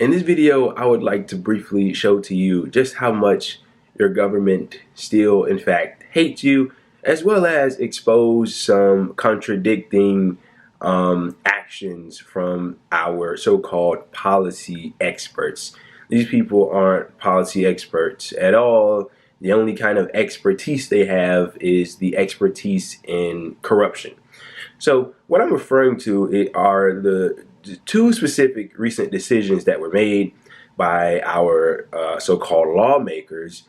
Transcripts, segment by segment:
In this video, I would like to briefly show to you just how much your government still, in fact, hates you, as well as expose some contradicting actions from our so-called policy experts. These people aren't policy experts at all. The only kind of expertise they have is the expertise in corruption. So what I'm referring to are the two specific recent decisions that were made by our so-called lawmakers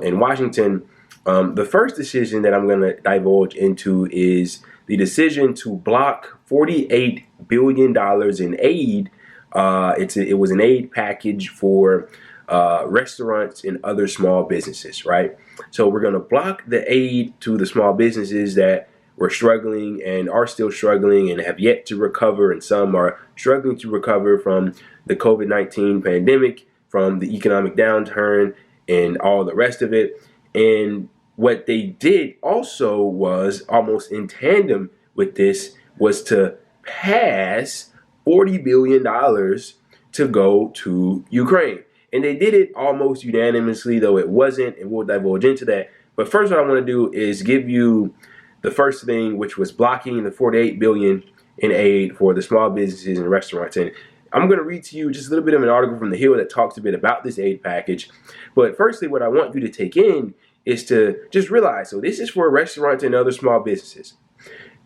in Washington. The first decision that I'm going to divulge into is the decision to block $48 billion in aid. It was an aid package for restaurants and other small businesses, right? So we're going to block the aid to the small businesses that were struggling and are still struggling and have yet to recover, and some are struggling to recover from the COVID-19 pandemic, from the economic downturn and all the rest of it. And what they did also was, almost in tandem with this, was to pass $40 billion to go to Ukraine. And they did it almost unanimously, though it wasn't, and we'll divulge into that. But first, what I want to do is give you the first thing, which was blocking the $48 billion in aid for the small businesses and restaurants. And I'm going to read to you just a little bit of an article from The Hill that talks a bit about this aid package. But firstly, what I want you to take in is to just realize, so this is for restaurants and other small businesses.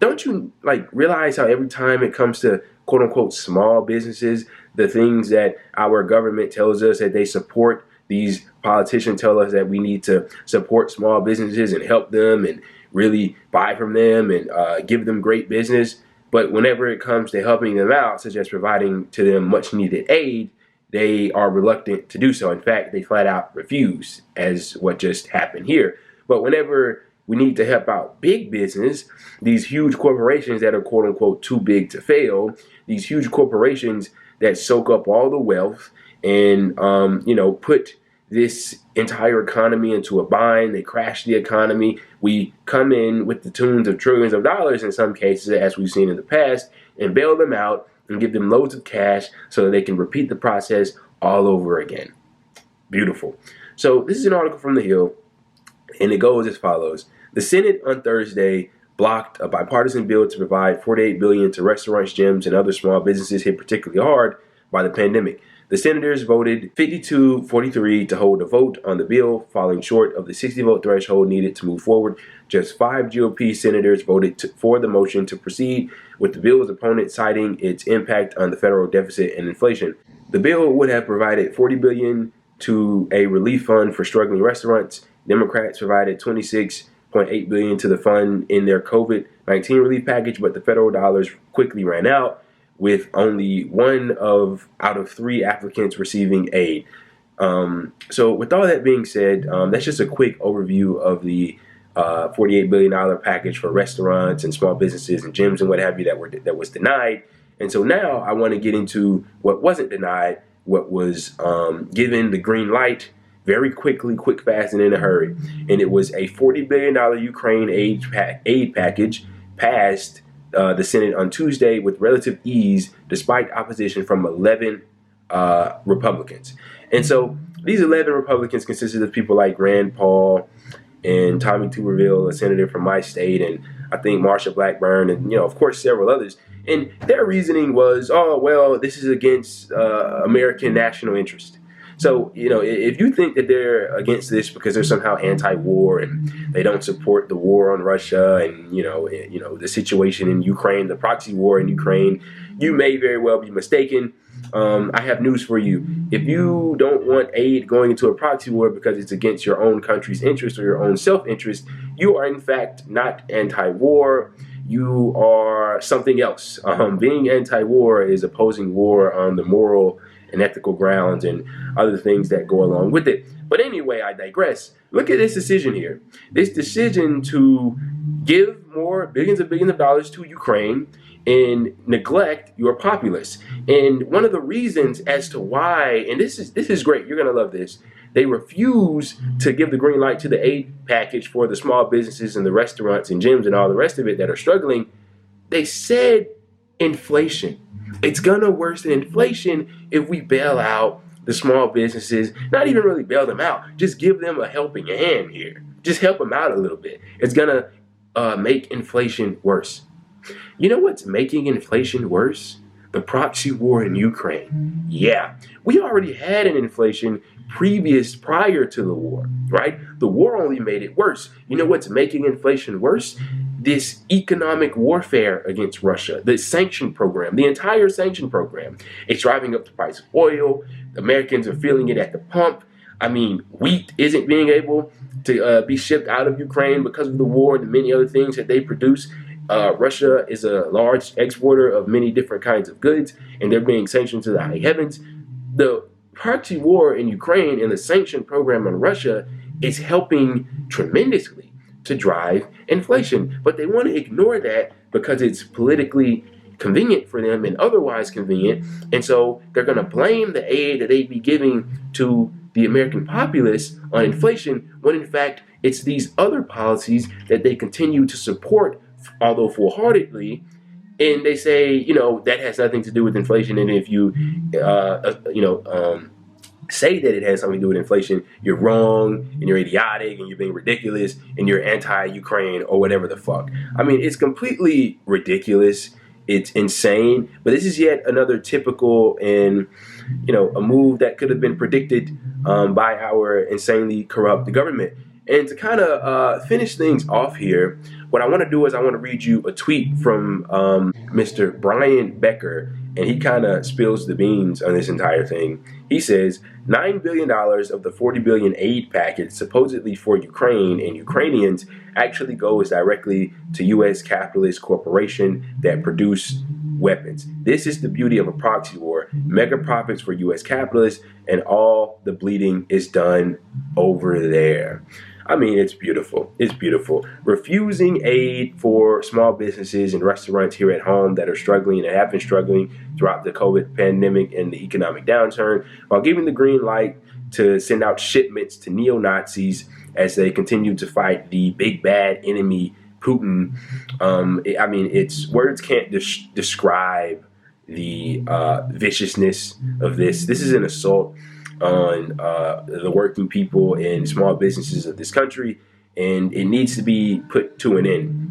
Don't you realize how every time it comes to quote unquote small businesses, the things that our government tells us that they support, these politicians tell us that we need to support small businesses and help them and really buy from them and give them great business. But whenever it comes to helping them out, such as providing to them much needed aid, they are reluctant to do so. In fact, they flat out refuse, as what just happened here. But whenever we need to help out big business, these huge corporations that are quote unquote too big to fail, these huge corporations that soak up all the wealth and put this entire economy into a bind. They crash the economy. We come in with the tunes of trillions of dollars in some cases, as we've seen in the past, and bail them out and give them loads of cash so that they can repeat the process all over again. Beautiful. So this is an article from The Hill, and it goes as follows. The Senate on Thursday blocked a bipartisan bill to provide $48 billion to restaurants, gyms, and other small businesses hit particularly hard by the pandemic. The senators voted 52-43 to hold a vote on the bill, falling short of the 60-vote threshold needed to move forward. Just 5 GOP senators voted for the motion to proceed, with the bill's opponent citing its impact on the federal deficit and inflation. The bill would have provided $40 billion to a relief fund for struggling restaurants. Democrats provided $26.8 billion to the fund in their COVID-19 relief package, but the federal dollars quickly ran out, with only one out of 3 applicants receiving aid. So with all that being said, that's just a quick overview of the $48 billion package for restaurants and small businesses and gyms and what have you that was denied. And so now I want to get into what wasn't denied, what was given the green light very quickly, quick, fast, and in a hurry. And it was a $40 billion Ukraine aid package passed the Senate on Tuesday with relative ease, despite opposition from 11 Republicans. And so these 11 Republicans consisted of people like Rand Paul and Tommy Tuberville, a senator from my state, and I think Marsha Blackburn, and of course several others. And their reasoning was, oh well, this is against American national interest. So, if you think that they're against this because they're somehow anti-war and they don't support the war on Russia and, the situation in Ukraine, the proxy war in Ukraine, you may very well be mistaken. I have news for you. If you don't want aid going into a proxy war because it's against your own country's interest or your own self-interest, you are in fact not anti-war. You are something else. Being anti-war is opposing war on the moral and ethical grounds and other things that go along with it. But anyway, I digress. Look at this decision here. This decision to give more billions of dollars to Ukraine and neglect your populace. And one of the reasons as to why, and this is great, you're gonna love this, they refuse to give the green light to the aid package for the small businesses and the restaurants and gyms and all the rest of it that are struggling. They said inflation. It's gonna worsen inflation if we bail out the small businesses, not even really bail them out, just give them a helping hand here. Just help them out a little bit. It's gonna make inflation worse. You know what's making inflation worse? The proxy war in Ukraine. Yeah, we already had an inflation prior to the war, right? The war only made it worse. You know what's making inflation worse? This economic warfare against Russia, the sanction program, the entire sanction program. It's driving up the price of oil. Americans are feeling it at the pump. I mean, wheat isn't being able to be shipped out of Ukraine because of the war and the many other things that they produce. Russia is a large exporter of many different kinds of goods, and they're being sanctioned to the high heavens. The proxy war in Ukraine and the sanction program on Russia is helping tremendously to drive inflation. But they want to ignore that because it's politically convenient for them and otherwise convenient. And so they're going to blame the aid that they'd be giving to the American populace on inflation, when in fact it's these other policies that they continue to support, although full-heartedly. And they say, that has nothing to do with inflation. And if you, say that it has something to do with inflation, you're wrong and you're idiotic and you're being ridiculous and you're anti-Ukraine or whatever the fuck. I mean, it's completely ridiculous. It's insane. But this is yet another typical and, a move that could have been predicted by our insanely corrupt government. And to kind of finish things off here, what I want to do is I want to read you a tweet from Mr. Brian Becker, and he kind of spills the beans on this entire thing. He says, $9 billion of the $40 billion aid package supposedly for Ukraine and Ukrainians actually goes directly to U.S. capitalist corporations that produce weapons. This is the beauty of a proxy war. Mega profits for U.S. capitalists, and all the bleeding is done over there. I mean, it's beautiful. It's beautiful. Refusing aid for small businesses and restaurants here at home that are struggling and have been struggling throughout the COVID pandemic and the economic downturn, while giving the green light to send out shipments to neo-Nazis as they continue to fight the big bad enemy, Putin. I mean, words can't describe the viciousness of this. This is an assault on the working people and small businesses of this country, and it needs to be put to an end.